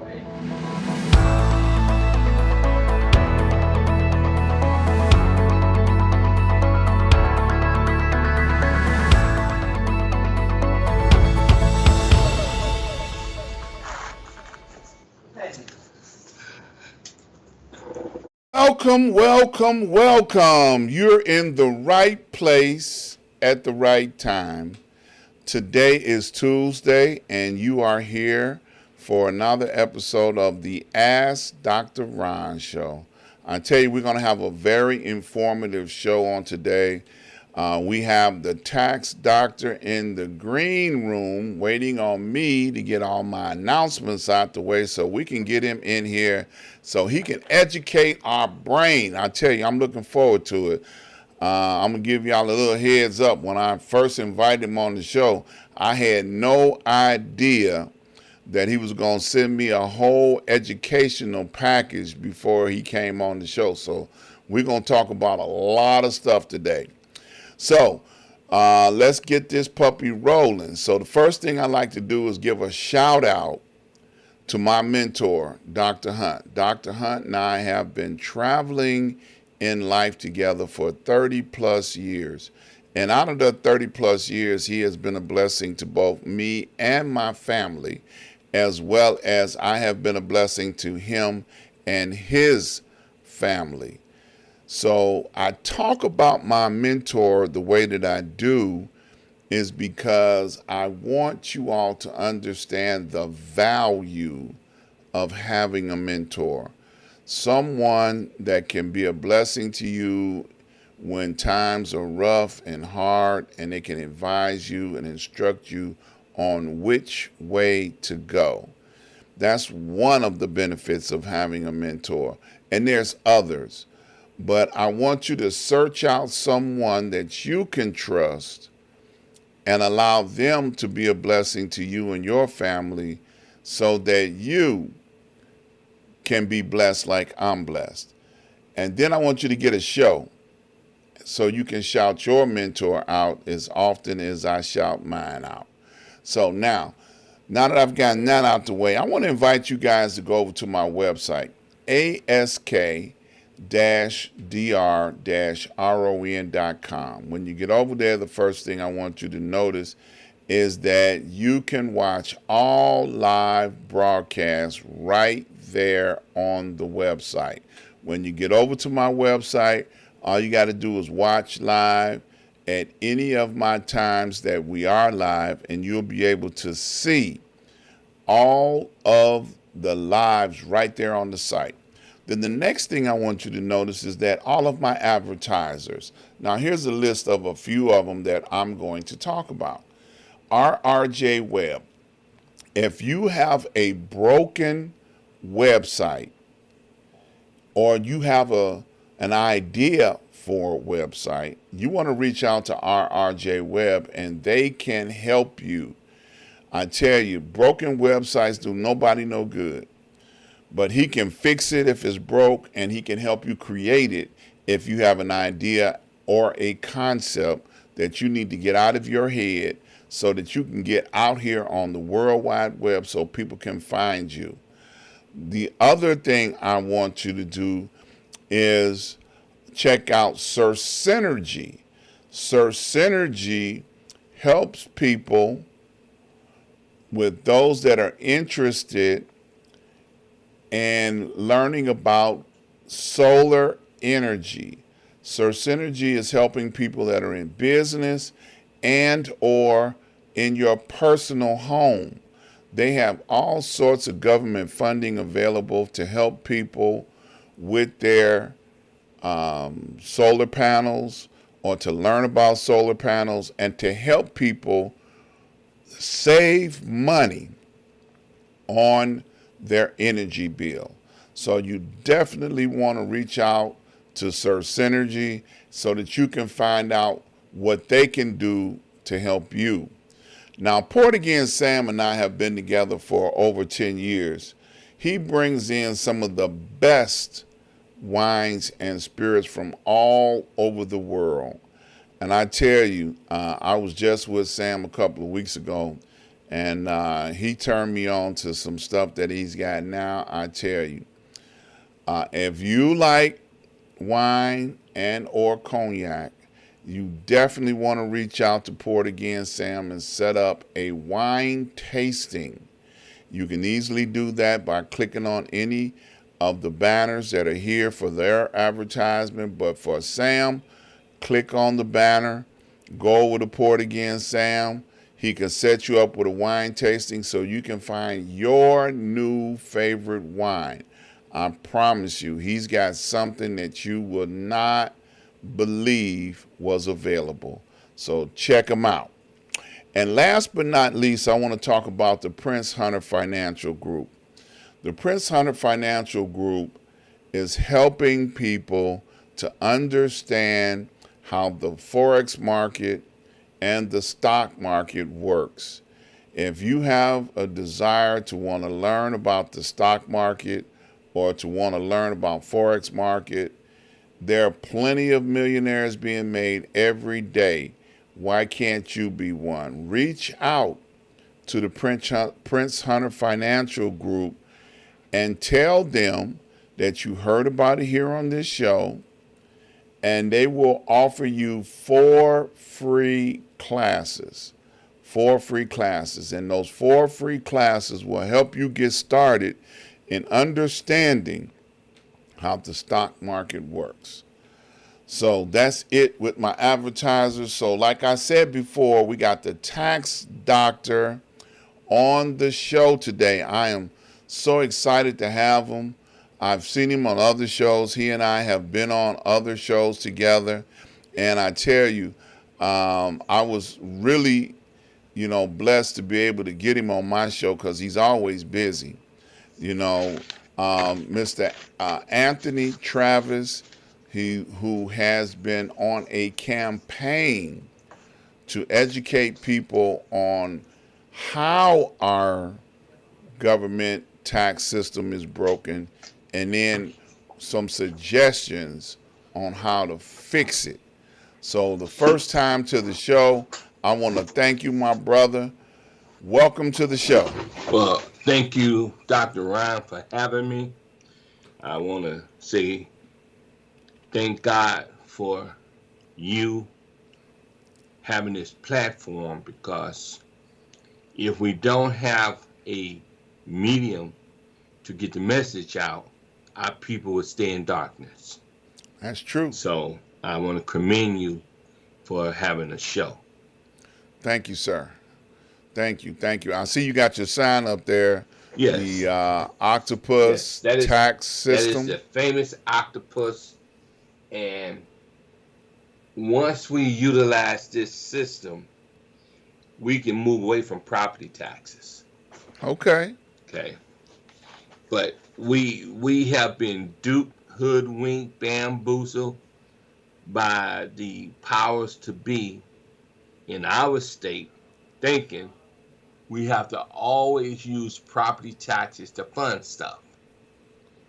Welcome, welcome, welcome. You're in the right place at the right time. Today is Tuesday, and you are here for another episode of the Ask Dr. Ron show. I tell you, we're going to have a very informative show on today. We have the tax doctor in the green room waiting on me to get all my announcements out the way so we can get him in here so he can educate our brain. I tell you, I'm looking forward to it. I'm going to give y'all a little heads up. When I first invited him on the show, I had no idea that he was going to send me a whole educational package before he came on the show. So we're going to talk about a lot of stuff today. So let's get this puppy rolling. So the first thing I like to do is give a shout out to my mentor, Dr. Hunt. Dr. Hunt and I have been traveling in life together for 30 plus years. And out of the 30 plus years, he has been a blessing to both me and my family, as well as I have been a blessing to him and his family. So I talk about my mentor the way that I do is because I want you all to understand the value of having a mentor. Someone that can be a blessing to you when times are rough and hard, and they can advise you and instruct you on which way to go. That's one of the benefits of having a mentor. And there's others. But I want you to search out someone that you can trust and allow them to be a blessing to you and your family so that you can be blessed like I'm blessed. And then I want you to get a show so you can shout your mentor out as often as I shout mine out. So now that I've gotten that out the way, I want to invite you guys to go over to my website, ask-dr-ron.com. When you get over there, the first thing I want you to notice is that you can watch all live broadcasts right there on the website. When you get over to my website, all you got to do is watch live at any of my times that we are live, and you'll be able to see all of the lives right there on the site. Then the next thing I want you to notice is that all of my advertisers. Now here's a list of a few of them that I'm going to talk about. RRJ Web. If you have a broken website or you have an idea for a website, you want to reach out to RRJ Web and they can help you. I tell you, broken websites do nobody no good. But he can fix it if it's broke, and he can help you create it if you have an idea or a concept that you need to get out of your head so that you can get out here on the World Wide Web so people can find you. The other thing I want you to do is check out Search Synergy. Search Synergy helps people with those that are interested and learning about solar energy. Search Synergy is helping people that are in business and or in your personal home. They have all sorts of government funding available to help people with their solar panels or to learn about solar panels and to help people save money on their energy bill. So you definitely want to reach out to Search Synergy so that you can find out what they can do to help you. Now, Port Again Sam and I have been together for over 10 years. He brings in some of the best wines and spirits from all over the world. And I tell you, I was just with Sam a couple of weeks ago, And he turned me on to some stuff that he's got now. I tell you, if you like wine and or cognac, you definitely want to reach out to Port Again Sam and set up a wine tasting. You can easily do that by clicking on any of the banners that are here for their advertisement. But for Sam, click on the banner, go over to Port Again Sam. He can set you up with a wine tasting so you can find your new favorite wine. I promise you, he's got something that you will not believe was available. So check him out. And last but not least, I want to talk about the Prince Hunter Financial Group. The Prince Hunter Financial Group is helping people to understand how the Forex market and the stock market works. If you have a desire to want to learn about the stock market or to want to learn about Forex market, there are plenty of millionaires being made every day. Why can't you be one? Reach out to the Prince Hunter Financial Group and tell them that you heard about it here on this show, and they will offer you 4 free classes. 4 free classes. And those 4 free classes will help you get started in understanding how the stock market works. So that's it with my advertisers. So like I said before, we got the tax doctor on the show today. I am so excited to have him. I've seen him on other shows. He and I have been on other shows together. And I tell you, I was really, blessed to be able to get him on my show because he's always busy. Mr. Anthony Travis, who has been on a campaign to educate people on how our government tax system is broken, and then some suggestions on how to fix it. So the first time to the show, I want to thank you, my brother. Welcome to the show. Well, thank you, Dr. Ron, for having me. I want to say thank God for you having this platform, because if we don't have a medium to get the message out, our people will stay in darkness. That's true. So I want to commend you for having a show. Thank you, sir. Thank you. I see you got your sign up there. Yes. The octopus tax system. That is the famous octopus. And once we utilize this system, we can move away from property taxes. Okay. But we have been duped, hoodwinked, bamboozled by the powers to be in our state, thinking we have to always use property taxes to fund stuff.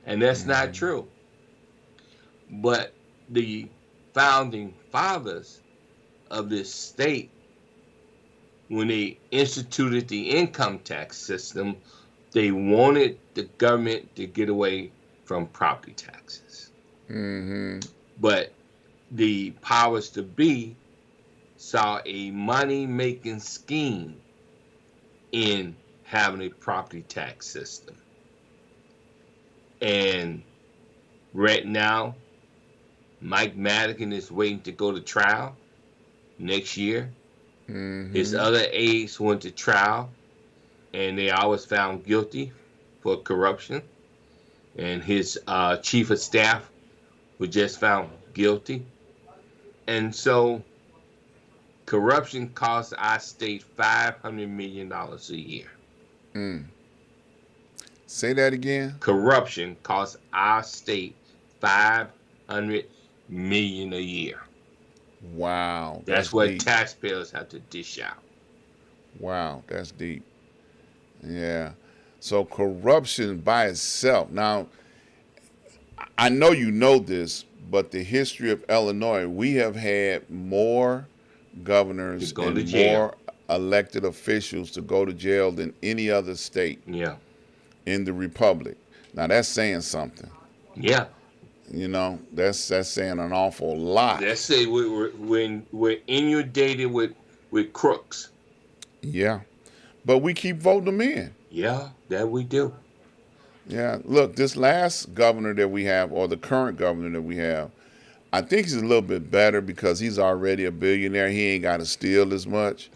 And that's not true. But the founding fathers of this state, when they instituted the income tax system, they wanted the government to get away from property taxes. But the powers to be saw a money-making scheme in having a property tax system. And right now, Mike Madigan is waiting to go to trial next year. His other aides went to trial, and they always found guilty for corruption. And his chief of staff was just found guilty. And so corruption costs our state $500 million a year. Say that again. Corruption costs our state $500 million a year. Wow. That's what deep. Taxpayers have to dish out. Wow, that's deep. Yeah. So corruption by itself. Now, I know you know this, but the history of Illinois, we have had more governors and more elected officials to go to jail than any other state Yeah. in the republic. Now that's saying something. Yeah. That's saying an awful lot. Let's say when we're inundated with crooks. Yeah, but we keep voting them in. Yeah, that we do. Yeah, look, this last governor that we have, or the current governor that we have, I think he's a little bit better because he's already a billionaire. He ain't got to steal as much.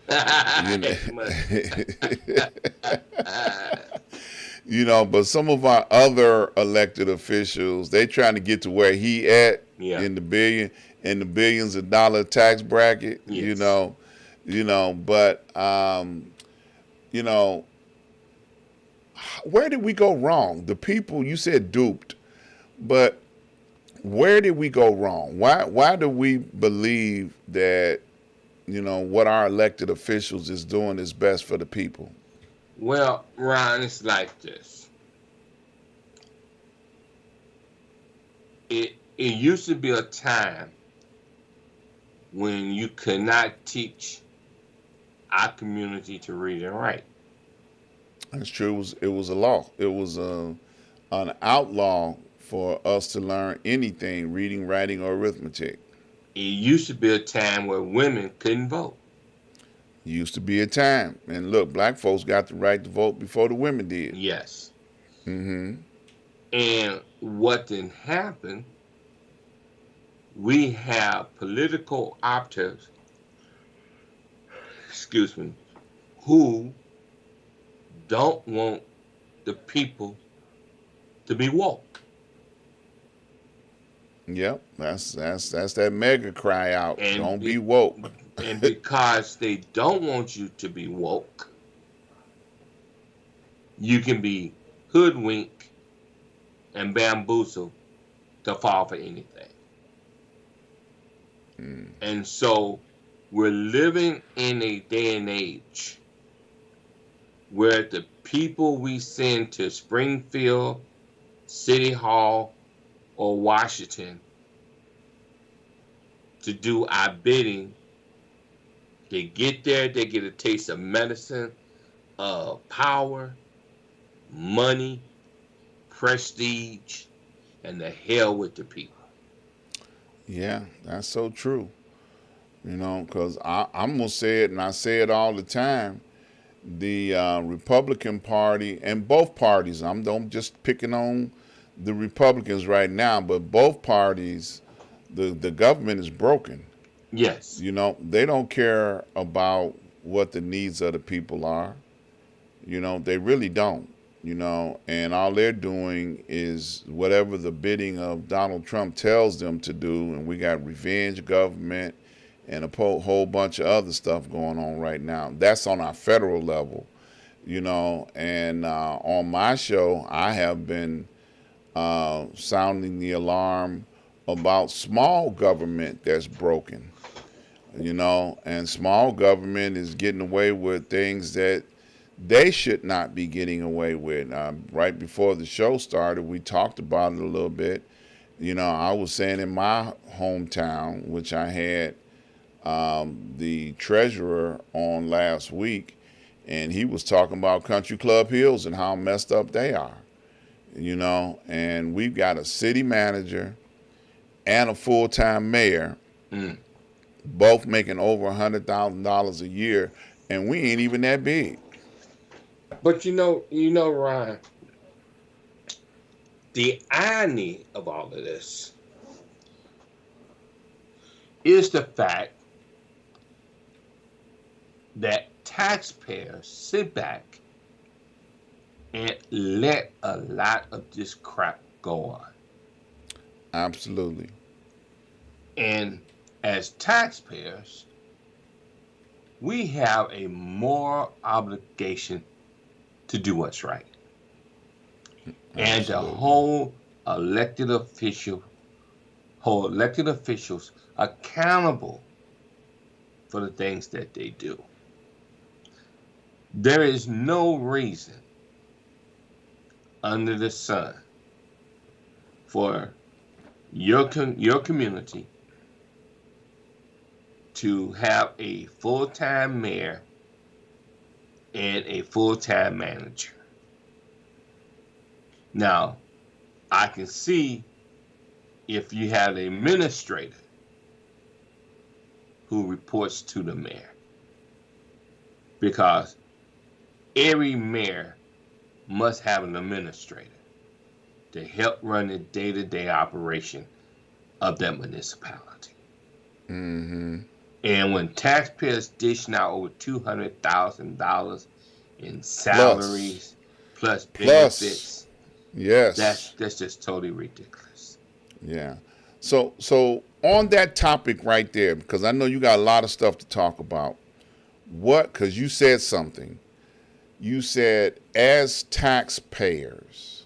You know, but some of our other elected officials, they trying to get to where he at Yeah. in the billions of dollar tax bracket. Yes. But where did we go wrong? The people, you said duped, but where did we go wrong? Why do we believe that what our elected officials is doing is best for the people? Well, Ron, it's like this. It used to be a time when you could not teach our community to read and write. That's true. It was a law. It was an outlaw for us to learn anything, reading, writing, or arithmetic. It used to be a time where women couldn't vote. Used to be a time. And look, black folks got the right to vote before the women did. Yes. Mm-hmm. And what then happened, we have political operatives, who don't want the people to be woke. Yep, that's that mega cry out. And Don't be woke. And because they don't want you to be woke, you can be hoodwinked and bamboozled to fall for anything. And so we're living in a day and age where the people we send to Springfield, City Hall, or Washington to do our bidding, they get there, they get a taste of medicine, power, money, prestige, and the hell with the people. Yeah, that's so true. Because I'm going to say it, and I say it all the time. The Republican Party, and both parties, I'm just picking on the Republicans right now, but both parties, the government is broken. Yes. They don't care about what the needs of the people are. They really don't. And all they're doing is whatever the bidding of Donald Trump tells them to do. And we got revenge government and a whole bunch of other stuff going on right now. That's on our federal level, and on my show, I have been sounding the alarm about small government that's broken, and small government is getting away with things that they should not be getting away with. Right before the show started, we talked about it a little bit. I was saying in my hometown, which I had the treasurer on last week, and he was talking about Country Club Hills and how messed up they are, and we've got a city manager and a full-time mayor, both making over $100,000 a year, and we ain't even that big. But Ryan, the irony of all of this is the fact that taxpayers sit back and let a lot of this crap go on. Absolutely. And as taxpayers, we have a moral obligation to do what's right. Absolutely. And to hold elected officials accountable for the things that they do. There is no reason under the sun for your community to have a full-time mayor and a full-time manager. Now, I can see if you have an administrator who reports to the mayor, because every mayor must have an administrator to help run the day-to-day operation of that municipality. Mm-hmm. And when taxpayers dishing out over $200,000 in salaries plus benefits, yes, that's just totally ridiculous. yeah. So on that topic right there, because I know you got a lot of stuff to talk about. Because you said something. You said as taxpayers,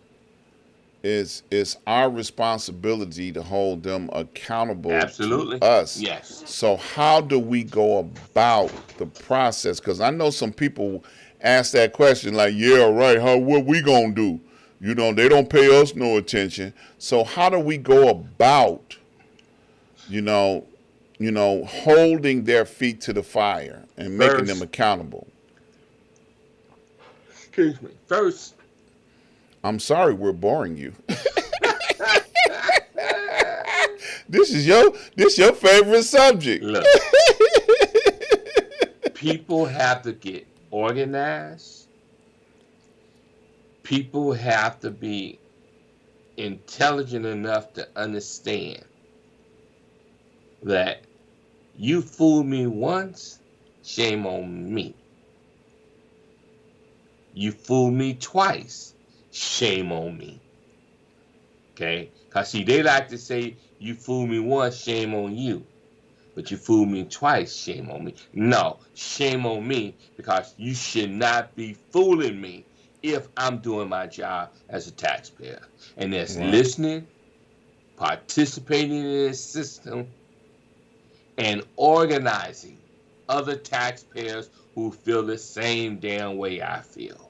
it's our responsibility to hold them accountable Absolutely. to us. Yes. So how do we go about the process? Because I know some people ask that question like, yeah, right, what we gonna do? You know, they don't pay us no attention. So how do we go about, you know, holding their feet to the fire and making them accountable? Excuse me. First, I'm sorry we're boring you. This is your favorite subject. Look, people have to get organized. People have to be intelligent enough to understand that you fooled me once, shame on me. You fooled me twice, shame on me. Okay? Because, see, they like to say, you fooled me once, shame on you. But you fooled me twice, shame on me. No, shame on me, because you should not be fooling me if I'm doing my job as a taxpayer. And that's listening, participating in this system, and organizing other taxpayers who feel the same damn way I feel.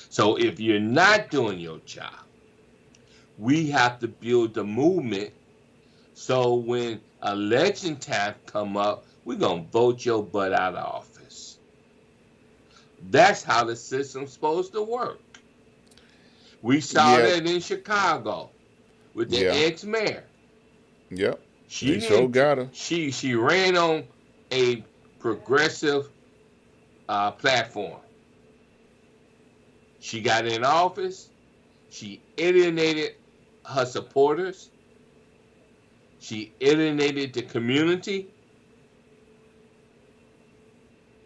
So if you're not doing your job, we have to build the movement so when election time come up, we're going to vote your butt out of office. That's how the system's supposed to work. We saw that in Chicago with the ex-mayor. Yep. She sure got her. She ran on a progressive platform. She got in office. She alienated her supporters. She alienated the community.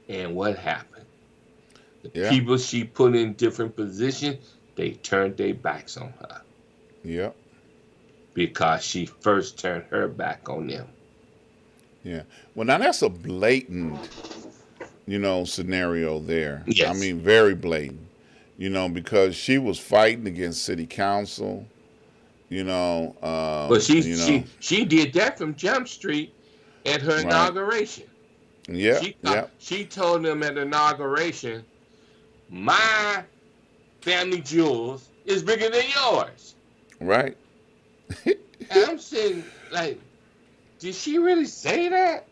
And what happened? The people she put in different positions, they turned their backs on her. Yep. Because she first turned her back on them. Yeah. Well, now that's a blatant, scenario there. Yes. I mean, very blatant. Because she was fighting against city council. But she did that from Jump Street at her inauguration. Yeah. She told them at the inauguration, my family jewels is bigger than yours. Right. And I'm saying, like, did she really say that?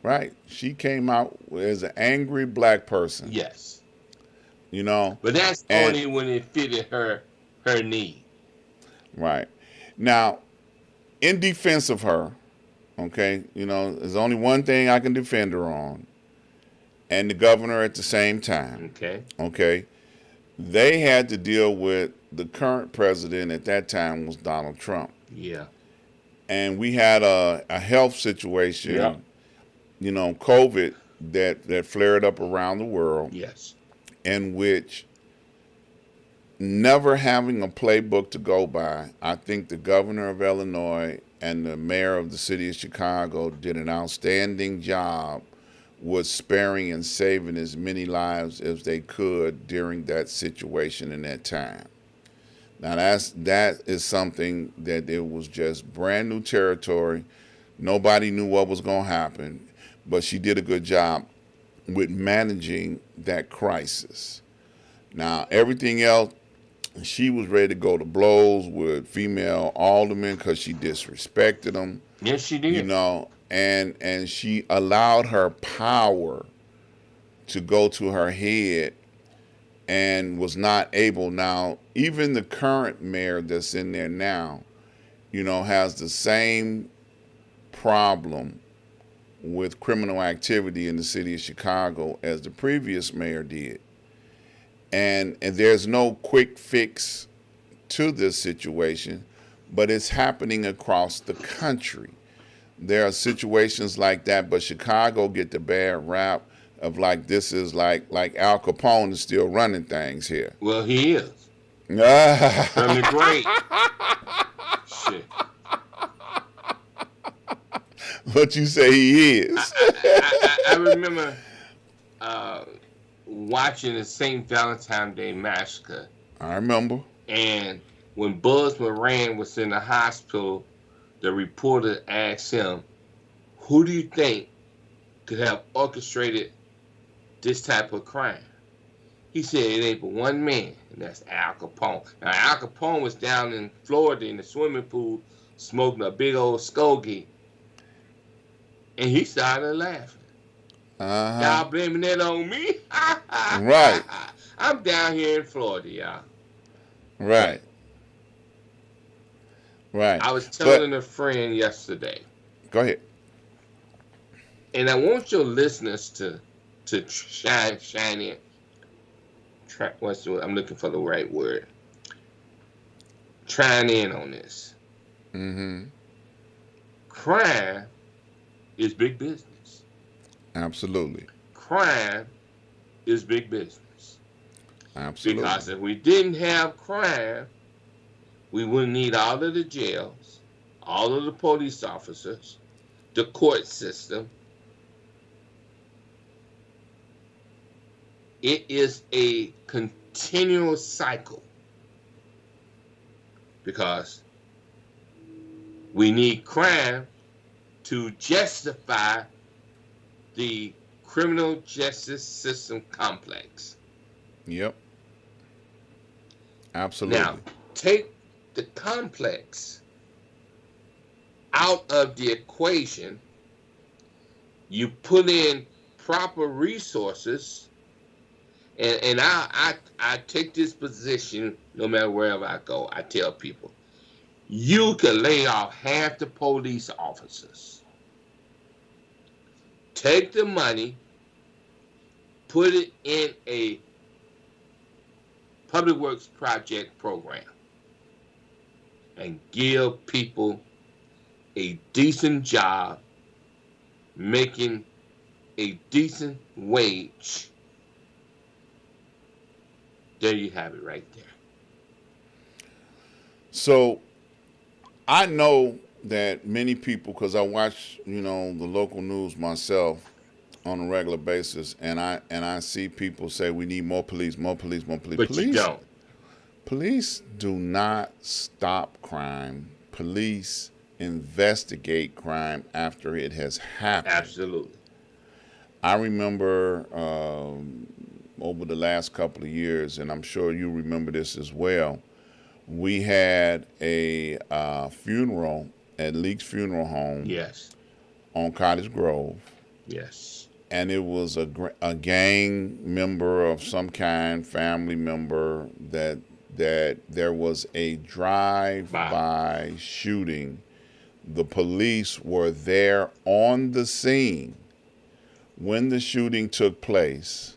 Right. She came out as an angry black person. Yes. But that's only when it fitted her need. Right. Now, in defense of her, okay, there's only one thing I can defend her on, and the governor at the same time. Okay. They had to deal with the current president at that time was Donald Trump. Yeah. And we had a health situation, COVID that flared up around the world. Yes. In which never having a playbook to go by, I think the governor of Illinois and the mayor of the city of Chicago did an outstanding job with sparing and saving as many lives as they could during that situation in that time. Now that is something that it was just brand new territory. Nobody knew what was going to happen, but she did a good job with managing that crisis. Now, everything else, she was ready to go to blows with female aldermen because she disrespected them. Yes, she did. And she allowed her power to go to her head and was not able. Now, even the current mayor that's in there now, has the same problem with criminal activity in the city of Chicago as the previous mayor did. And there's no quick fix to this situation, but it's happening across the country. There are situations like that, but Chicago get the bad rap of like this is like Al Capone is still running things here. Well, he is. From the grave. Shit. What you say he is? I remember watching the St. Valentine's Day Massacre. I remember. And when Buzz Moran was in the hospital, the reporter asked him, who do you think could have orchestrated this type of crime? He said it ain't but one man, and that's Al Capone. Now, Al Capone was down in Florida in the swimming pool smoking a big old stogie, and he started laughing. Y'all blaming that on me? Right. I'm down here in Florida, y'all. Right. Right. I was telling a friend yesterday. Go ahead. And I want your listeners to shine in. What's the word? I'm looking for the right word. Trying in on this. Mm-hmm. Crime is big business. Absolutely. Crime is big business. Absolutely. Because if we didn't have crime, we wouldn't need all of the jails, all of the police officers, the court system. It is a continual cycle because we need crime to justify the criminal justice system complex. Yep. Absolutely. Now, take the complex out of the equation, you put in proper resources, and I take this position no matter wherever I go. I tell people, you can lay off half the police officers. Take the money, put it in a public works project program, and give people a decent job, making a decent wage. There you have it right there. So I know that many people, because I watch, the local news myself on a regular basis, and I see people say we need more police, more police, more police. But you don't. Police do not stop crime. Police investigate crime after it has happened. Absolutely. I remember over the last couple of years, and I'm sure you remember this as well, we had a funeral at Leake's Funeral Home. Yes. On Cottage Grove. Yes. And it was a gang member of some kind, family member, that there was a drive-by shooting. The police were there on the scene when the shooting took place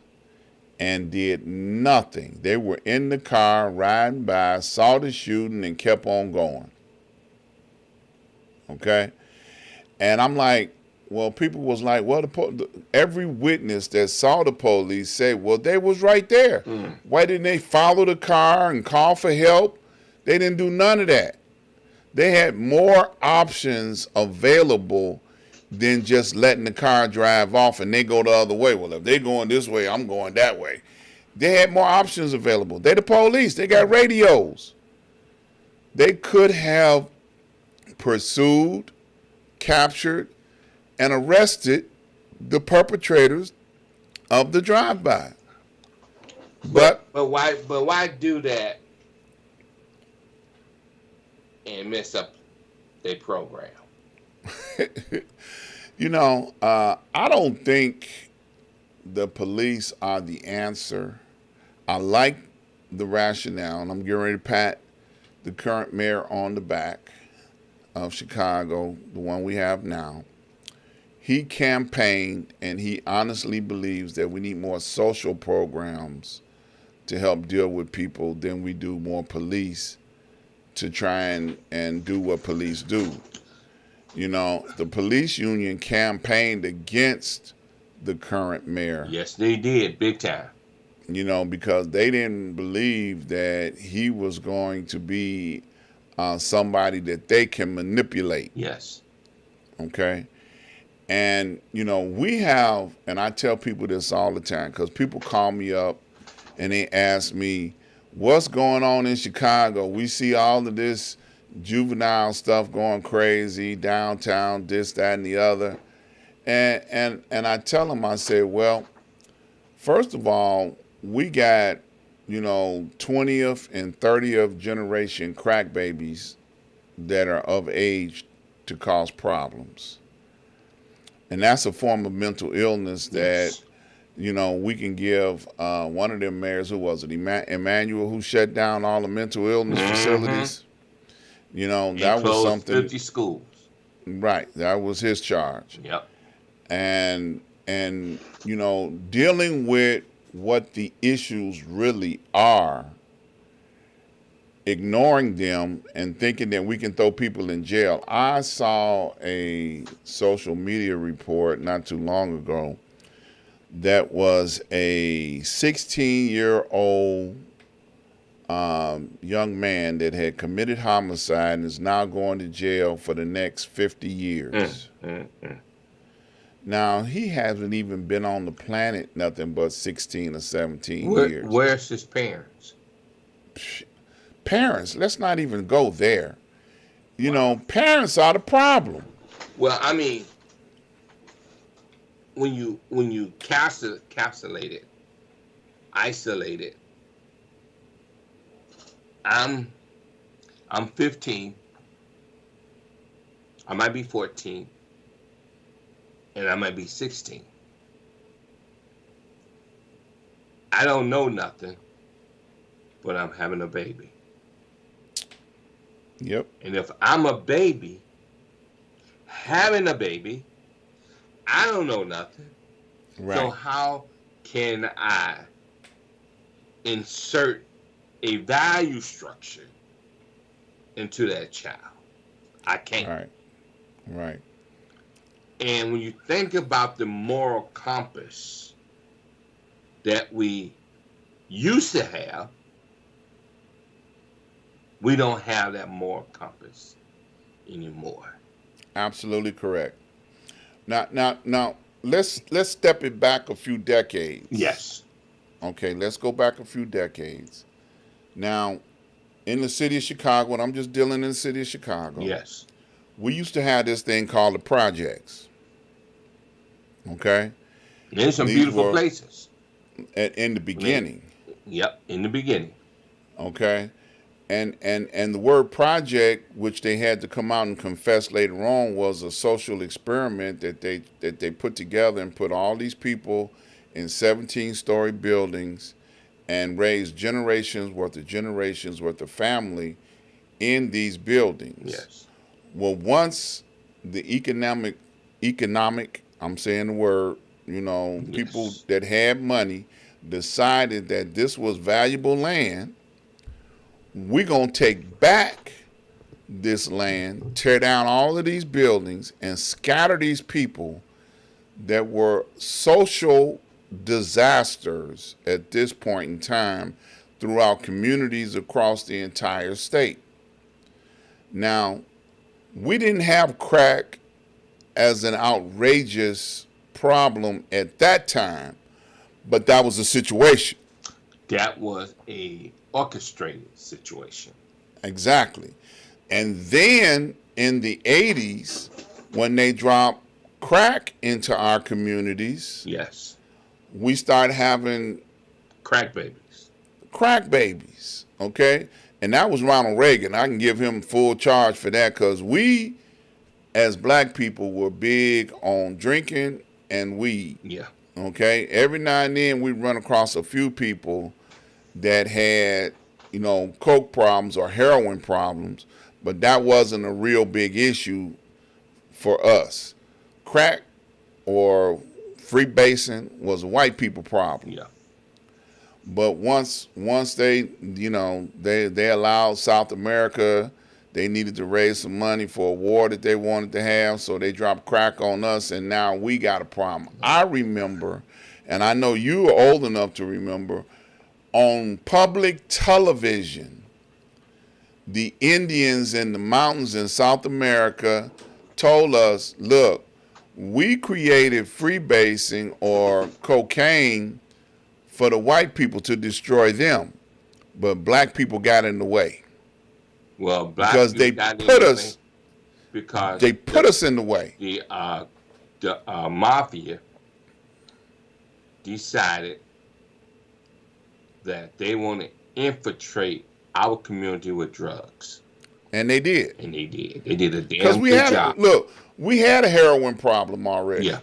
and did nothing. They were in the car riding by, saw the shooting, and kept on going. Okay? And I'm like, well, people was like, well, every witness that saw the police said, well, they was right there. Why didn't they follow the car and call for help? They didn't do none of that. They had more options available than just letting the car drive off and they go the other way. Well, if they're going this way, I'm going that way. They had more options available. They the police. They got radios. They could have pursued, captured, and arrested the perpetrators of the drive-by. But why do that and mess up their program? I don't think the police are the answer. I like the rationale, and I'm getting ready to pat the current mayor on the back of Chicago, the one we have now. He campaigned, and he honestly believes that we need more social programs to help deal with people than we do more police to try and do what police do. You know, the police union campaigned against the current mayor. Yes, they did, big time. You know, because they didn't believe that he was going to be somebody that they can manipulate. Yes. Okay. And, you know, we have, and I tell people this all the time, because people call me up and they ask me, what's going on in Chicago? We see all of this juvenile stuff going crazy, downtown, this, that, and the other. And I tell them, I say, well, first of all, we got, you know, 20th and 30th generation crack babies that are of age to cause problems. And that's a form of mental illness that, Yes. you know, we can give one of them mayors, who was it, Emmanuel, who shut down all the mental illness facilities. You know, that And was closed something. 50 schools. Right, that was his charge. Yep. And you know, dealing with what the issues really are, ignoring them and thinking that we can throw people in jail. I saw a social media report not too long ago that was a 16-year-old young man that had committed homicide and is now going to jail for the next 50 years. Now, he hasn't even been on the planet nothing but 16 or 17 years. Where's his parents? Parents, let's not even go there. You know, parents are the problem. Well, I mean, when you encapsulate it, isolate it. I'm 15. I might be 14. And I might be 16. I don't know nothing, but I'm having a baby. Yep. And if I'm a baby, having a baby, I don't know nothing. Right. So how can I insert a value structure into that child? I can't. Right. And when you think about the moral compass that we used to have, we don't have that moral compass anymore. Absolutely correct. Now, let's step it back a few decades. Yes. Okay, let's go back a few decades. Now, in the city of Chicago, and I'm just dealing in the city of Chicago. Yes. We used to have this thing called the projects. Okay? There's some These beautiful were places. in the beginning. Yep, in the beginning. Okay? And the word project, which they had to come out and confess later on, was a social experiment that they put together and put all these people in 17-story buildings and raised generations worth of family in these buildings. Yes. Well, once the economic, I'm saying the word, you know, people Yes. that had money decided that this was valuable land, we're going to take back this land, tear down all of these buildings, and scatter these people that were social disasters at this point in time throughout communities across the entire state. Now, we didn't have crack as an outrageous problem at that time, but that was the situation. That was a orchestrated situation. Exactly. And then in the 80s, when they dropped crack into our communities, Yes. we started having Crack babies. okay? And that was Ronald Reagan. I can give him full charge for that because we, as black people, were big on drinking and weed. Yeah. Okay, every now and then we run across a few people that had, coke problems or heroin problems, but that wasn't a real big issue for us. Crack or free basing was a white people problem. Yeah. But once they allowed South America, they needed to raise some money for a war that they wanted to have, so they dropped crack on us, and now we got a problem. I remember, and I know you are old enough to remember, on public television, the Indians in the mountains in South America told us, look, we created freebasing or cocaine for the white people to destroy them, but black people got in the way Well, black because people they got in put the way us because they put us in the way. the mafia decided that they want to infiltrate our community with drugs, And they did. and they did. They did a Because damn good job. we had a heroin problem already. Yeah.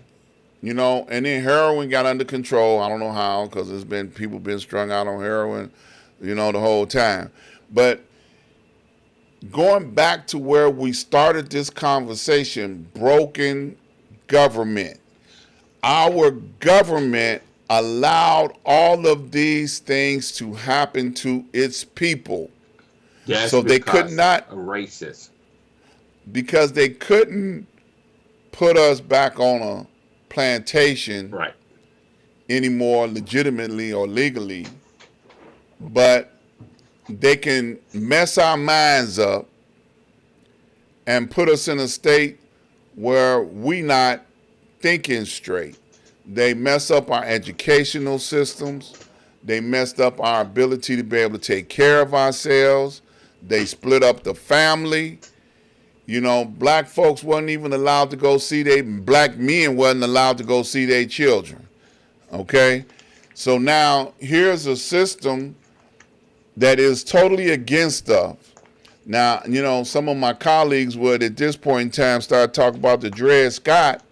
And then heroin got under control. I don't know how, because people been strung out on heroin, the whole time. But going back to where we started this conversation, broken government. Our government allowed all of these things to happen to its people. That's So they could not, a racist. because they couldn't put us back on a plantation Right. anymore legitimately or legally, but they can mess our minds up and put us in a state where we not thinking straight. They mess up our educational systems. They messed up our ability to be able to take care of ourselves. They split up the family. Black folks wasn't even allowed to go see black men wasn't allowed to go see their children. Okay? So now here's a system that is totally against us. Now, some of my colleagues would at this point in time start talking about the Dred Scott,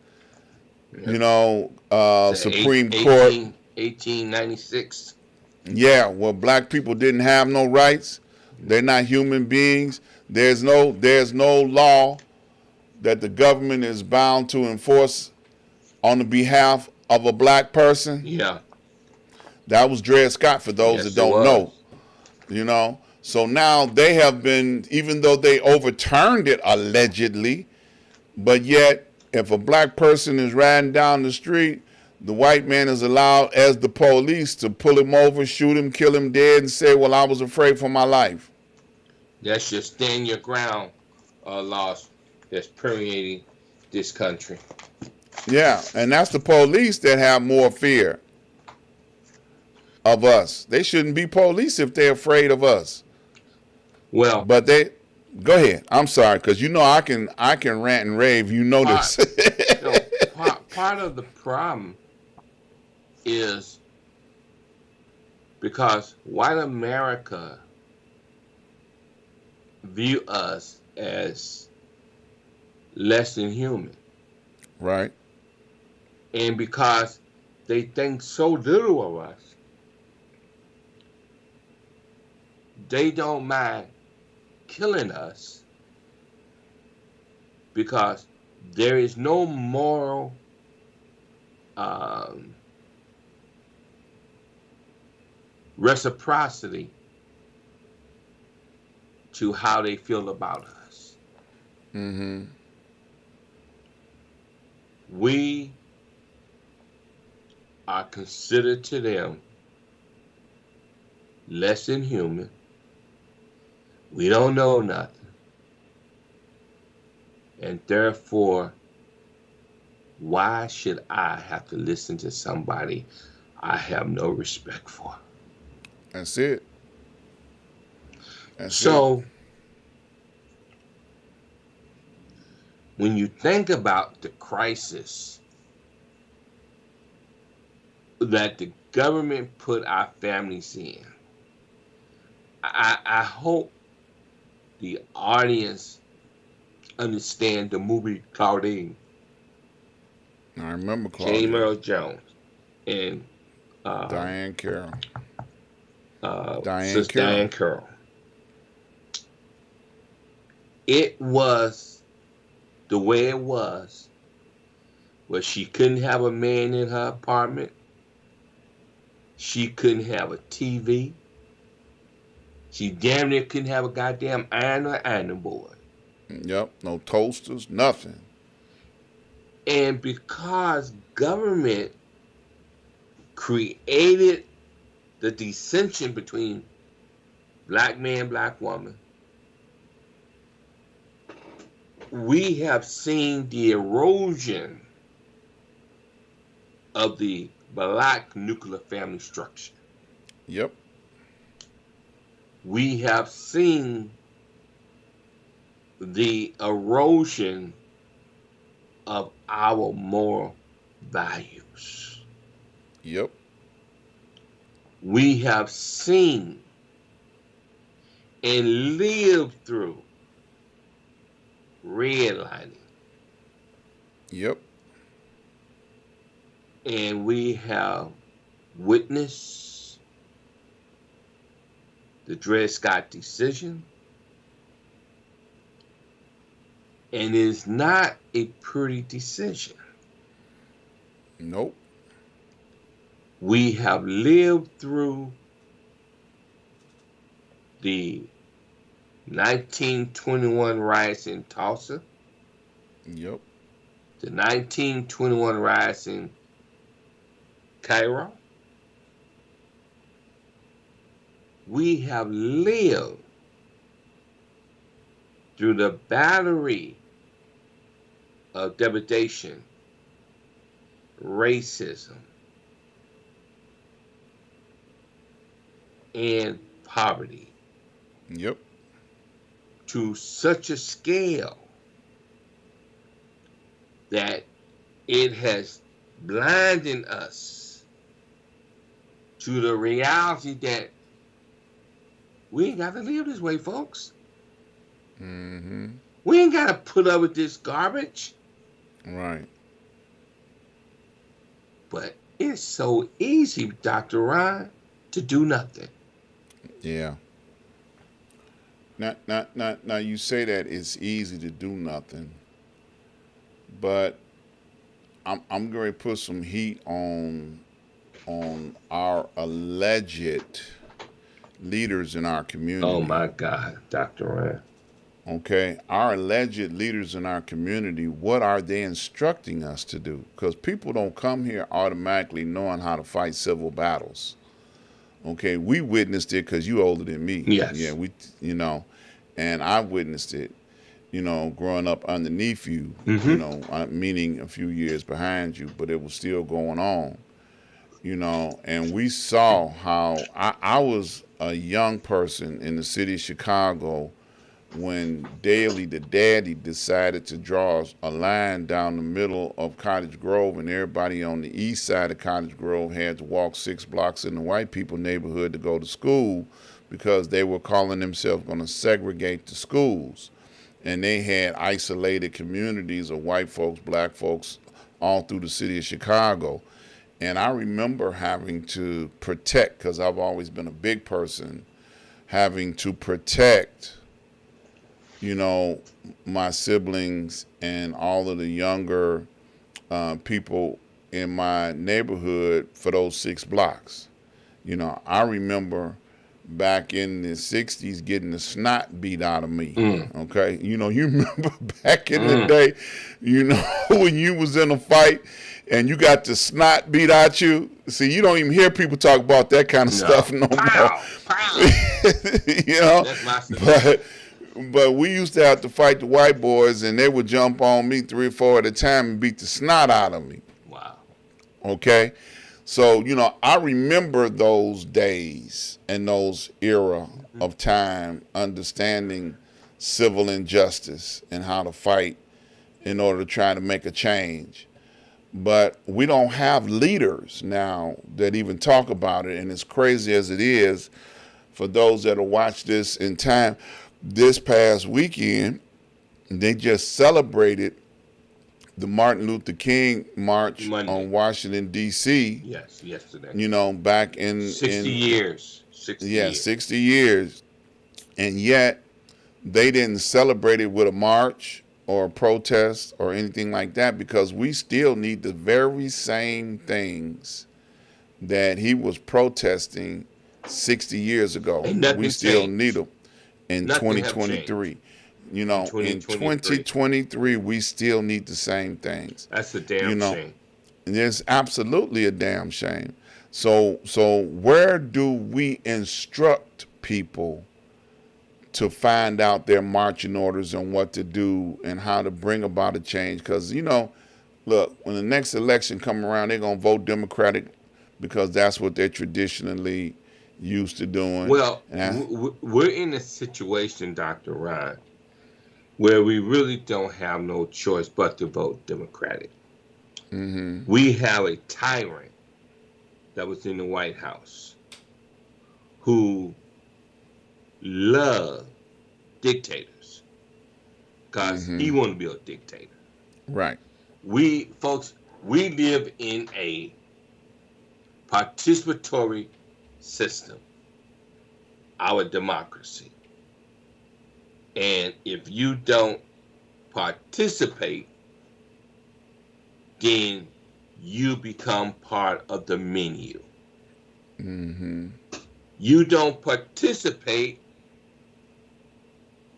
Supreme Court. 1896. Yeah, well, black people didn't have no rights. They're not human beings. There's no law that the government is bound to enforce on the behalf of a black person. Yeah. That was Dred Scott, for those that don't know. So now they have been, even though they overturned it allegedly, but yet if a black person is riding down the street, the white man is allowed, as the police, to pull him over, shoot him, kill him dead, and say, well, I was afraid for my life. That's your stand your ground laws that's permeating this country. Yeah, and that's the police that have more fear of us. They shouldn't be police if they're afraid of us. Well, But go ahead. I'm sorry, because I can rant and rave. This. part of the problem is because white America view us as less than human. Right. And because they think so little of us, they don't mind killing us because there is no moral reciprocity to how they feel about us. Mm-hmm. We are considered to them less than human. We don't know nothing. And therefore, why should I have to listen to somebody I have no respect for? That's it. So, when you think about the crisis that the government put our families in, I hope the audience understand the movie Claudine. I remember Claudine. James Earl Jones. and Diane Carroll. Diane Sister Carroll. Diane Carroll. It was the way it was, where she couldn't have a man in her apartment. She couldn't have a TV. She damn near couldn't have a goddamn iron or ironing board. Yep. No toasters, nothing. And because government created the dissension between black man, black woman, we have seen the erosion of the black nuclear family structure. Yep. We have seen the erosion of our moral values. Yep. We have seen and lived through redlining. Yep. And we have witnessed the Dred Scott decision. And it is not a pretty decision. Nope. We have lived through the 1921 riots in Tulsa, Yep. the 1921 riots in Cairo. We have lived through the battery of degradation, racism, and poverty Yep. to such a scale that it has blinded us to the reality that we ain't got to live this way, folks. Mm-hmm. We ain't got to put up with this garbage. Right. But it's so easy, Dr. Ron, to do nothing. Yeah. Now you say that it's easy to do nothing, but I'm going to put some heat on our alleged leaders in our community. Oh my God, Dr. Ron. Okay, our alleged leaders in our community, what are they instructing us to do? Because people don't come here automatically knowing how to fight civil battles. Okay, we witnessed it because you older than me. Yes. Yeah, and I witnessed it, growing up underneath you, meaning a few years behind you, but it was still going on, and we saw how I was a young person in the city of Chicago when Daley, the daddy, decided to draw a line down the middle of Cottage Grove, and everybody on the east side of Cottage Grove had to walk 6 blocks in the white people neighborhood to go to school because they were calling themselves going to segregate the schools. And they had isolated communities of white folks, black folks, all through the city of Chicago. And I remember having to protect, because I've always been a big person, having to protect my siblings and all of the younger people in my neighborhood for those 6 blocks. I remember back in the 60s getting the snot beat out of me. Okay. You remember back in the day, when you was in a fight and you got the snot beat out you. See, you don't even hear people talk about that kind of stuff no Pow, more. pow. That's my stuff. But we used to have to fight the white boys, and they would jump on me 3 or 4 at a time and beat the snot out of me. Wow. Okay? So, I remember those days and those era of time understanding civil injustice and how to fight in order to try to make a change. But we don't have leaders now that even talk about it, and as crazy as it is, for those that will watch this in time, this past weekend, they just celebrated the Martin Luther King march Monday. on Washington D.C. Yes, yesterday. Back 60 in years. 60 yeah, years. 60 years, and yet they didn't celebrate it with a march or a protest or anything like that, because we still need the very same things that he was protesting 60 years ago. And We nothing still need changed. them in Nothing have changed 2023. in In 2023. 2023, we still need the same things. That's a You damn know, shame. and it's absolutely a damn shame. So where do we instruct people to find out their marching orders and what to do and how to bring about a change? Because look, when the next election come around, they're gonna vote Democratic because that's what they're traditionally used to doing. Well, And we're in a situation, Dr. Ron, where we really don't have no choice but to vote Democratic. mm-hmm, We have a tyrant that was in the White House who loved dictators because he mm-hmm, wanted to be a dictator. right, We, folks, we live in a participatory system, our democracy. And if you don't participate, then you become part of the menu. mm-hmm, You don't participate,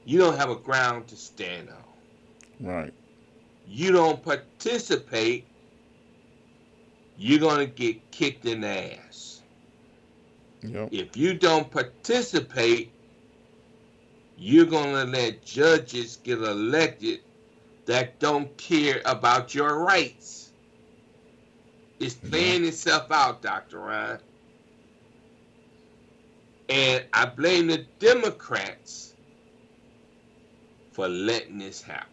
you don't have a ground to stand on. right, You don't participate, you're going to get kicked in the ass. yep, If you don't participate, you're going to let judges get elected that don't care about your rights. It's playing itself out, Dr. Ron. And I blame the Democrats for letting this happen.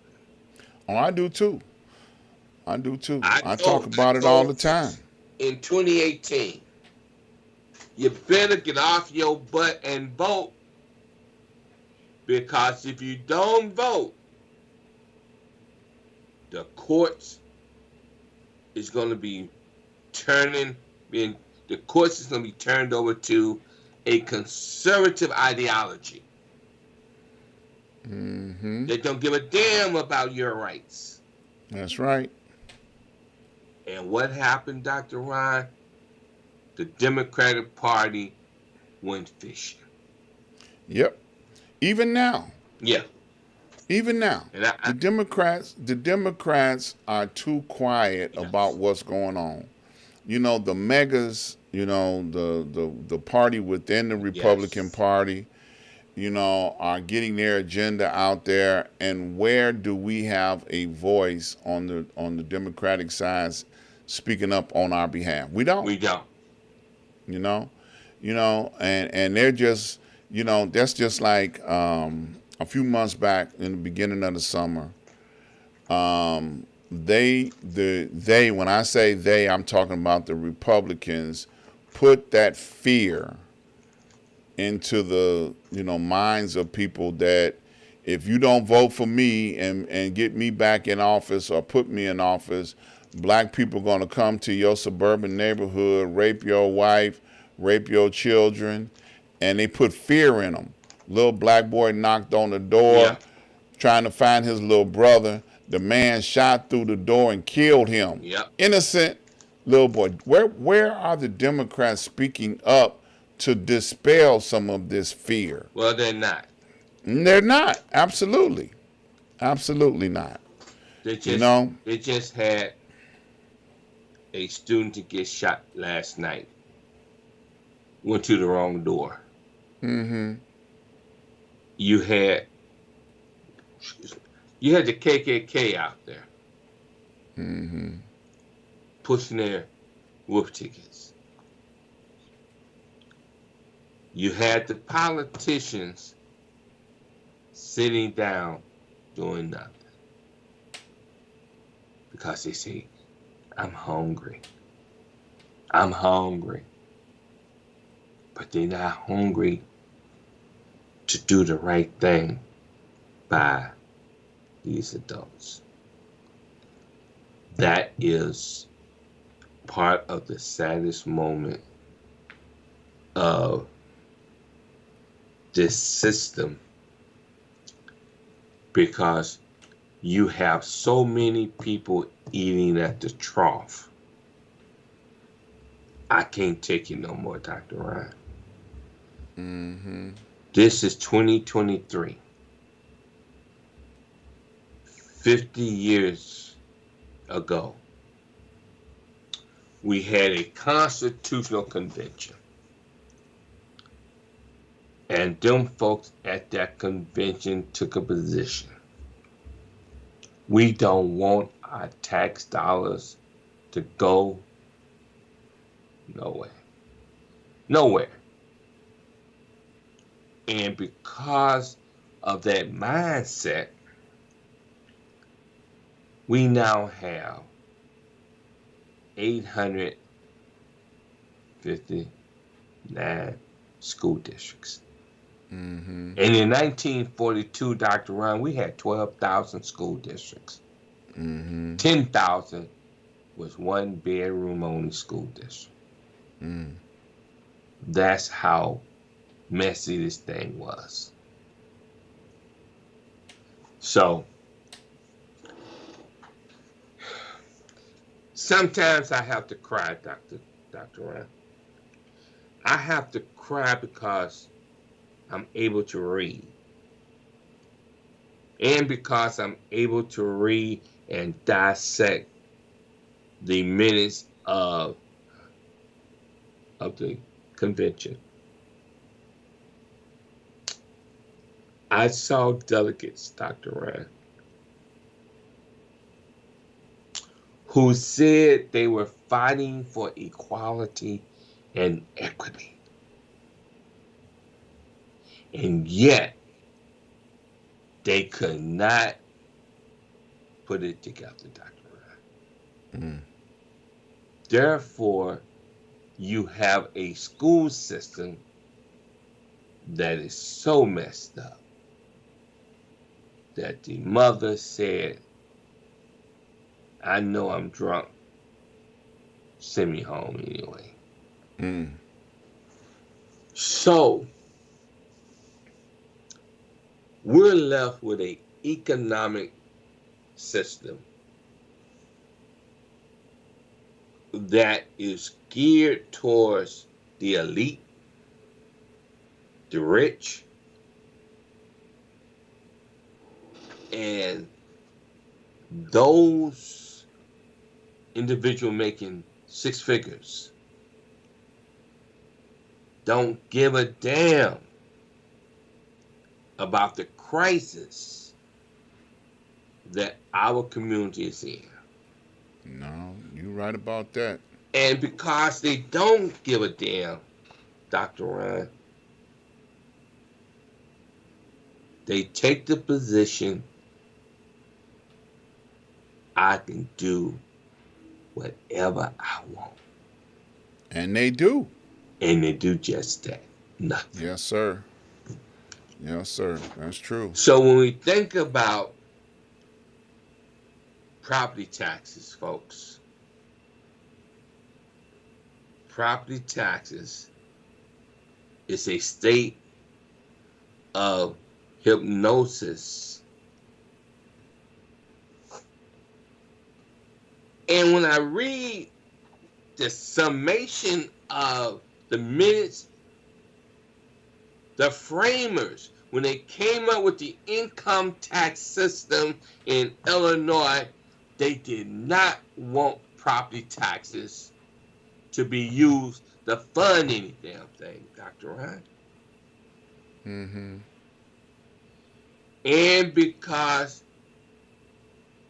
Oh, I do too. I do too. I talk I about it all the told time. folks in 2018, you better get off your butt and vote, because if you don't vote, the courts is going to be the courts is going to be turned over to a conservative ideology. Mm-hmm. They don't give a damn about your rights. That's right. And what happened, Dr. Ron? The Democratic Party went fishing. Yep. Even now. Yeah. Even now. And The Democrats are too quiet yes. about what's going on. The megas, the party within the Republican yes. Party, are getting their agenda out there. And where do we have a voice on the Democratic side speaking up on our behalf? We don't. We don't. And they're just, that's just like a few months back in the beginning of the summer. When I say they, I'm talking about the Republicans, put that fear into the minds of people that if you don't vote for me and get me back in office or put me in office, black people are going to come to your suburban neighborhood, rape your wife, rape your children, and they put fear in them. Little black boy knocked on the door, Yeah. trying to find his little brother. The man shot through the door and killed him. Yep. Innocent little boy. Where are the Democrats speaking up to dispel some of this fear? Well, they're not. They're not. Absolutely. Absolutely not. They just had a student to get shot last night. Went to the wrong door. Mm-hmm. You had the KKK out there Mm-hmm. pushing their wolf tickets. You had the politicians sitting down doing nothing because they say, I'm hungry. I'm hungry. But they're not hungry to do the right thing by these adults. That is part of the saddest moment of this system, because you have so many people eating at the trough. I can't take it no more, Dr. Ron. Mm-hmm. This is 2023. 50 years ago, we had a constitutional convention. And them folks at that convention took a position. We don't want our tax dollars to go nowhere. Nowhere. And because of that mindset, we now have 859 school districts. Mm-hmm. And in 1942, Dr. Ron, we had 12,000 school districts. Mm-hmm. 10,000 was one bedroom only school district. Mm. That's how messy this thing was. So sometimes I have to cry, Dr. Ron. I have to cry because I'm able to read. And because I'm able to read and dissect the minutes of the convention. I saw delegates, Dr. Ron, who said they were fighting for equality and equity. And yet, they could not put it together, Dr. Ron. Mm. Therefore, you have a school system that is so messed up that the mother said, I know I'm drunk. Send me home anyway. Mm. So, we're left with an economic system that is geared towards the elite, the rich, and those individuals making six figures don't give a damn about the crisis that our community is in. No, you're right about that. And because they don't give a damn, Dr. Ron, they take the position, I can do whatever I want. And they do. And they do just that. Nothing. Yes, sir. Yes, sir. That's true. So when we think about property taxes, folks, property taxes is a state of hypnosis. And when I read the summation of the minutes, the framers, when they came up with the income tax system in Illinois, they did not want property taxes to be used to fund any damn thing, Dr. Ron. Mm-hmm. And because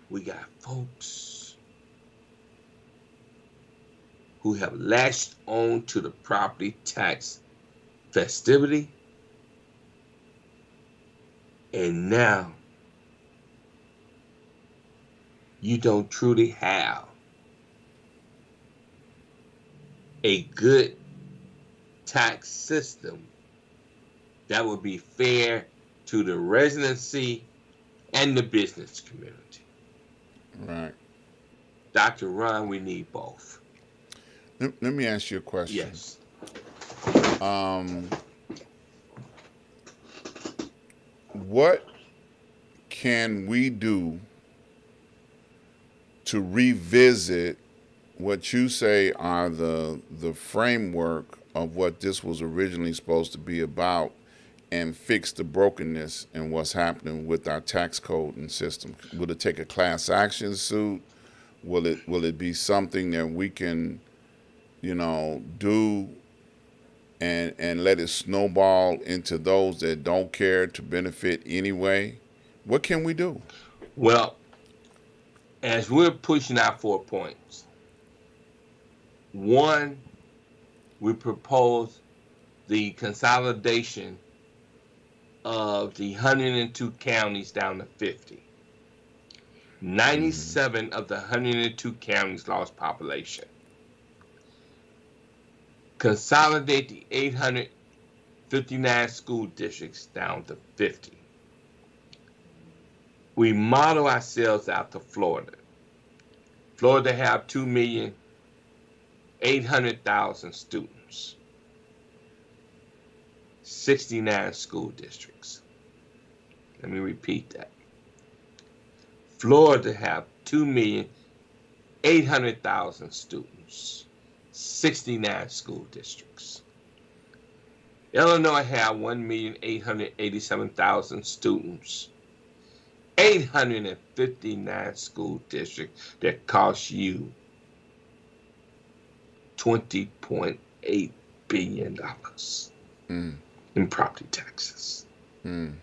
we got folks who have latched on to the property tax festivity, and now you don't truly have a good tax system that would be fair to the residency and the business community. Right. Dr. Ron, we need both. Let me ask you a question. Yes. Um, what can we do to revisit what you say are the framework of what this was originally supposed to be about and fix the brokenness and what's happening with our tax code and system? Will it take a class action suit? Will it be something that we can, do and let it snowball into those that don't care to benefit anyway? What can we do? Well, as we're pushing out 4 points, one, we propose the consolidation of the 102 counties down to 50. Mm-hmm. 97 of the 102 counties lost population. Consolidate the 859 school districts down to 50. We model ourselves out to Florida. Florida have 2,800,000 students, 69 school districts. Let me repeat that. Florida have 2,800,000 students, 69 school districts. Illinois have 1,887,000 students, 859 school districts that cost you $20.8 billion Mm. in property taxes. Mm.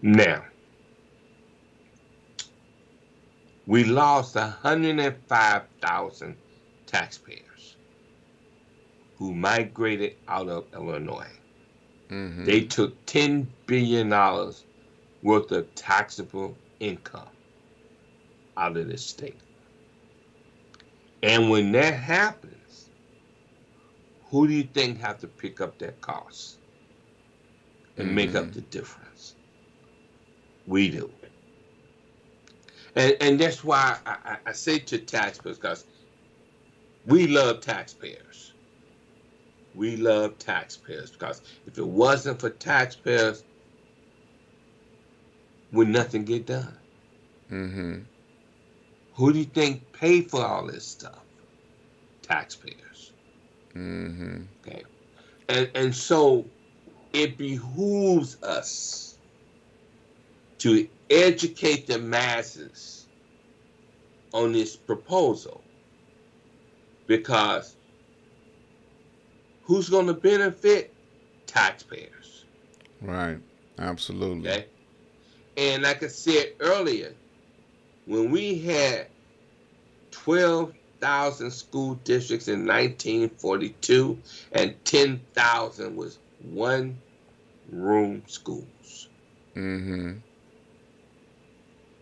Now, we lost 105,000 taxpayers who migrated out of Illinois. Mm-hmm. They took $10 billion worth of taxable income out of the state. And when that happens, who do you think have to pick up that cost and make up the difference? We do. And that's why I say to taxpayers, because we love taxpayers. We love taxpayers because if it wasn't for taxpayers, would nothing get done? Mm-hmm. Who do you think paid for all this stuff? Taxpayers. Mm-hmm. Okay. And so it behooves us to educate the masses on this proposal, because who's going to benefit? Taxpayers. Right. Absolutely. Okay. And like I said earlier, when we had 12,000 school districts in 1942 and 10,000 was one-room schools. Mm-hmm.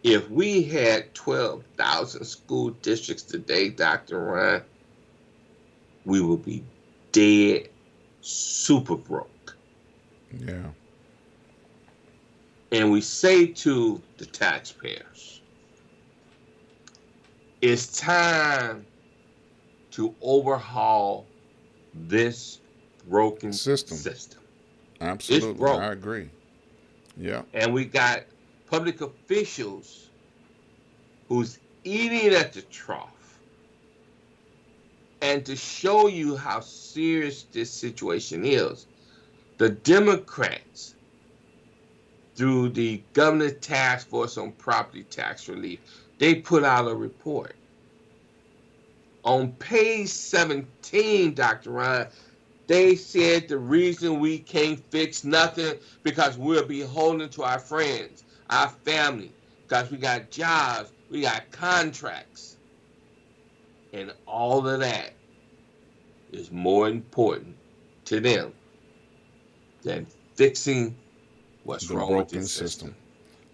If we had 12,000 school districts today, Dr. Ron, we would be dead super broke. Yeah. And we say to the taxpayers, it's time to overhaul this broken system. Absolutely. It's broke. I agree. Yeah. And we got public officials who's eating at the trough. And to show you how serious this situation is, the Democrats, through the Governor Task Force on Property Tax Relief, they put out a report. On page 17, Dr. Ron, they said the reason we can't fix nothing because we're beholden to our friends, our family, because we got jobs, we got contracts. And all of that is more important to them than fixing what's The wrong with broken this system.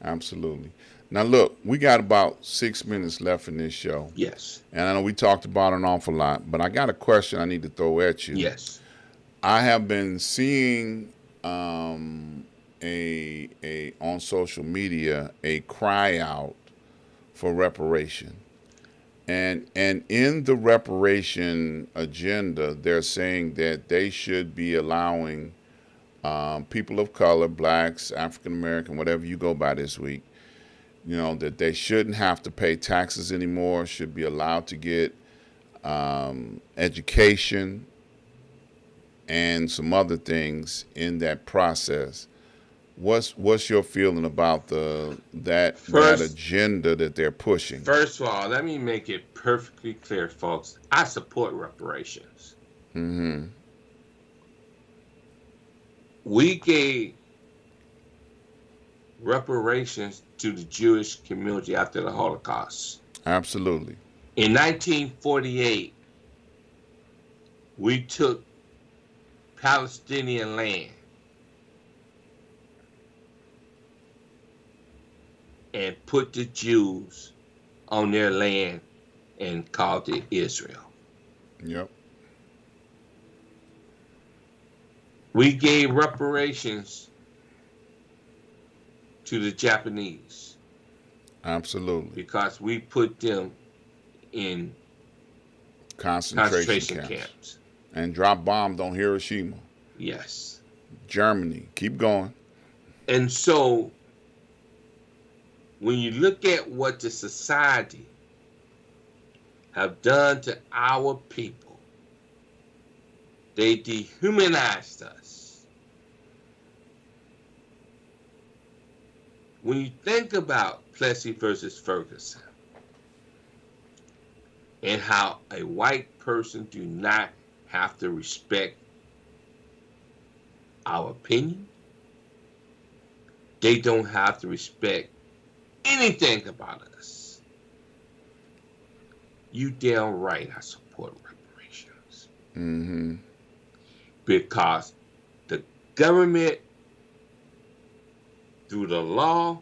Absolutely. Now, look, we got about 6 minutes left in this show. Yes. And I know we talked about an awful lot, but I got a question I need to throw at you. Yes. I have been seeing on social media a cry out for reparation. And in the reparation agenda, they're saying that they should be allowing people of color, blacks, African American, whatever you go by this week, that they shouldn't have to pay taxes anymore, should be allowed to get education and some other things in that process. What's your feeling about that First, agenda that they're pushing? first of all, let me make it perfectly clear, folks. I support reparations. Mm-hmm. We gave reparations to the Jewish community after the Holocaust. Absolutely. In 1948, we took Palestinian land and put the Jews on their land and called it Israel. Yep. We gave reparations to the Japanese. Absolutely. Because we put them in Concentration camps. And drop bombs on Hiroshima. Yes. Germany. Keep going. And so, when you look at what the society have done to our people, they dehumanized us. When you think about Plessy versus Ferguson and how a white person do not have to respect our opinion, they don't have to respect anything about us. You damn right I support reparations. Mm-hmm. Because the government, through the law,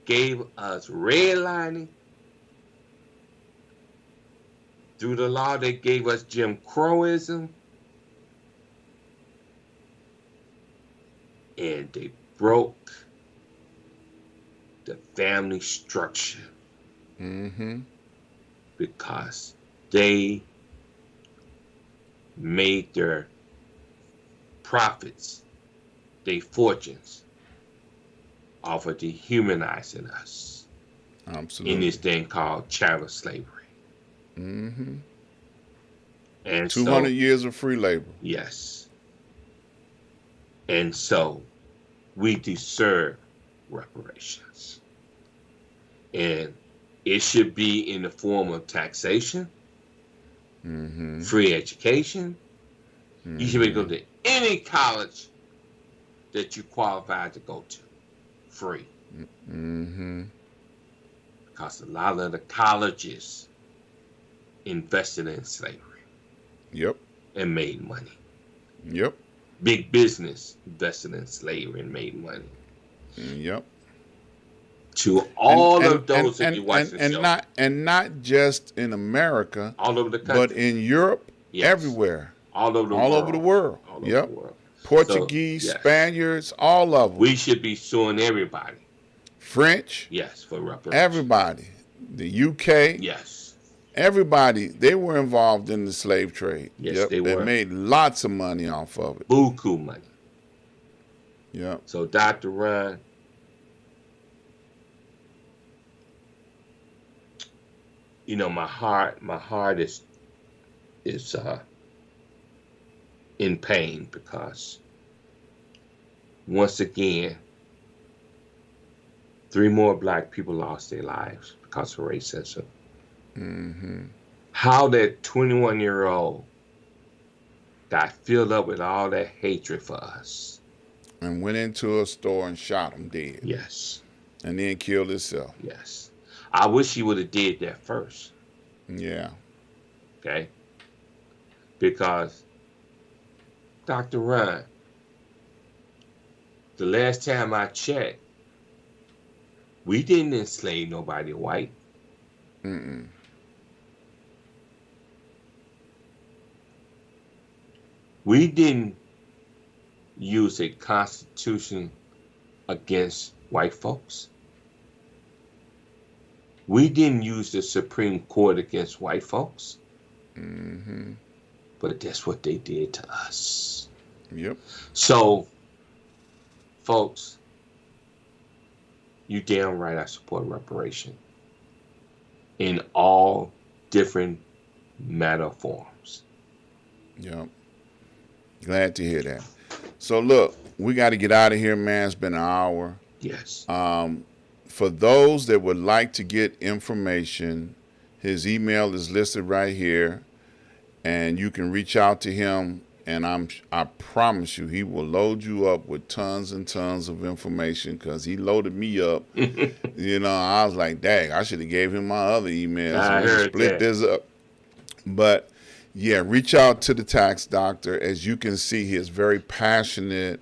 gave us redlining. Through the law, they gave us Jim Crowism. And they broke the family structure. Mm-hmm. Because they made their profits, their fortunes, off of dehumanizing us. Absolutely. In this thing called chattel slavery. Mm-hmm. And 200 years of free labor. Yes. And so we deserve reparations. And it should be in the form of taxation, mm-hmm. free education. Mm-hmm. You should be able to go to any college that you qualify to go to. Free. Mm-hmm. Because a lot of the colleges invested in slavery. Yep. And made money. Yep. Big business invested in slavery and made money. Yep. To all of those that you watch the show. Not just in America. All over the country. But in Europe, yes. Everywhere. All over the world. All over the world. Portuguese, so, yes. Spaniards, all of them. We should be suing everybody. French. Yes, for reparations. Everybody. The UK. Yes. Everybody. They were involved in the slave trade. Yes, they were. They made lots of money off of it. Buku money. Yep. So, Dr. Ron, you know, my heart is in pain because once again, 3 more black people lost their lives because of racism. Mm-hmm. How that 21-year-old got filled up with all that hatred for us. And went into a store and shot him dead. Yes. And then killed himself. Yes. I wish he would have did that first. Yeah. Okay? Because Dr. Ron, the last time I checked, we didn't enslave nobody white. Mm-mm. We didn't use a constitution against white folks. We didn't use the Supreme Court against white folks, Mm-hmm. but that's what they did to us. Yep. So, folks, you damn right I support reparation in all different matter forms. Yep. Glad to hear that. So look, we got to get out of here, man. It's been an hour. Yes. For those that would like to get information, his email is listed right here, and you can reach out to him. And I promise you, he will load you up with tons and tons of information because he loaded me up. I was like, dang, I should have gave him my other email so I we can heard split that. this up. But yeah, reach out to the tax doctor. As you can see, he is very passionate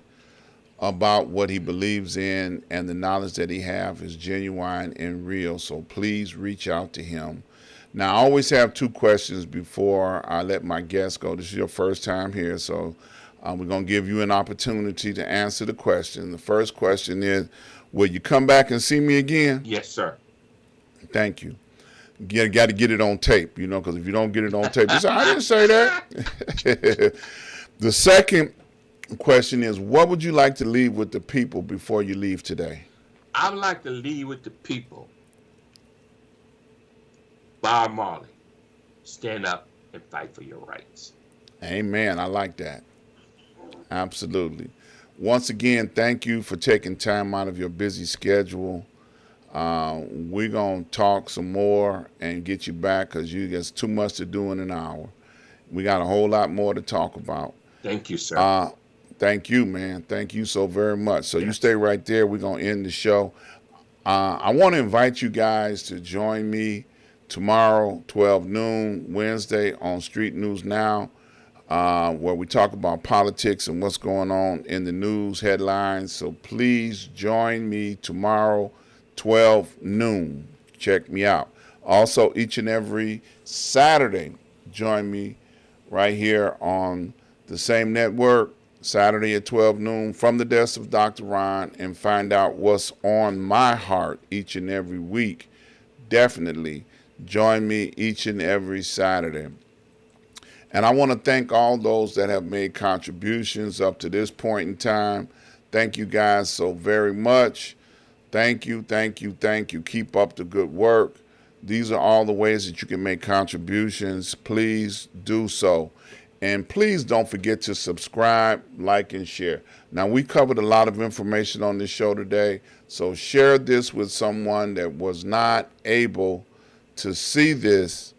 about what he believes in, and the knowledge that he have is genuine and real. So please reach out to him. Now, I always have two questions before I let my guests go. This is your first time here, so we're going to give you an opportunity to answer the question. The first question is, will you come back and see me again? Yes, sir. Thank you. You got to get it on tape, because if you don't get it on tape, you say, I didn't say that. The second question is, what would you like to leave with the people before you leave today? I would like to leave with the people. Bob Marley, stand up and fight for your rights. Amen. I like that. Absolutely. Once again, thank you for taking time out of your busy schedule. We're going to talk some more and get you back because you got too much to do in an hour. We got a whole lot more to talk about. Thank you, sir. Thank you, man. Thank you so very much. So you stay right there. We're going to end the show. I want to invite you guys to join me tomorrow, 12 noon, Wednesday on Street News Now, where we talk about politics and what's going on in the news headlines. So please join me tomorrow, 12 noon. Check me out. Also, each and every Saturday, join me right here on the same network, Saturday at 12 noon, from the desk of Dr. Ron, and find out what's on my heart each and every week. Definitely join me each and every Saturday. And I want to thank all those that have made contributions up to this point in time. Thank you guys so very much. Thank you, thank you, thank you. Keep up the good work. These are all the ways that you can make contributions. Please do so. And please don't forget to subscribe, like, and share. Now, we covered a lot of information on this show today, so share this with someone that was not able to see this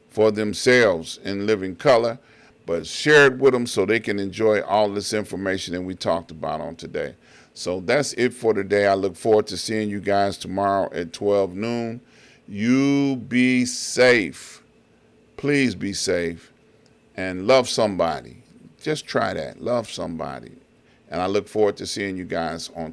for themselves in living color, but share it with them so they can enjoy all this information that we talked about on today. So that's it for today. I look forward to seeing you guys tomorrow at 12 noon. You be safe. Please be safe. And love somebody. Just try that. Love somebody. And I look forward to seeing you guys on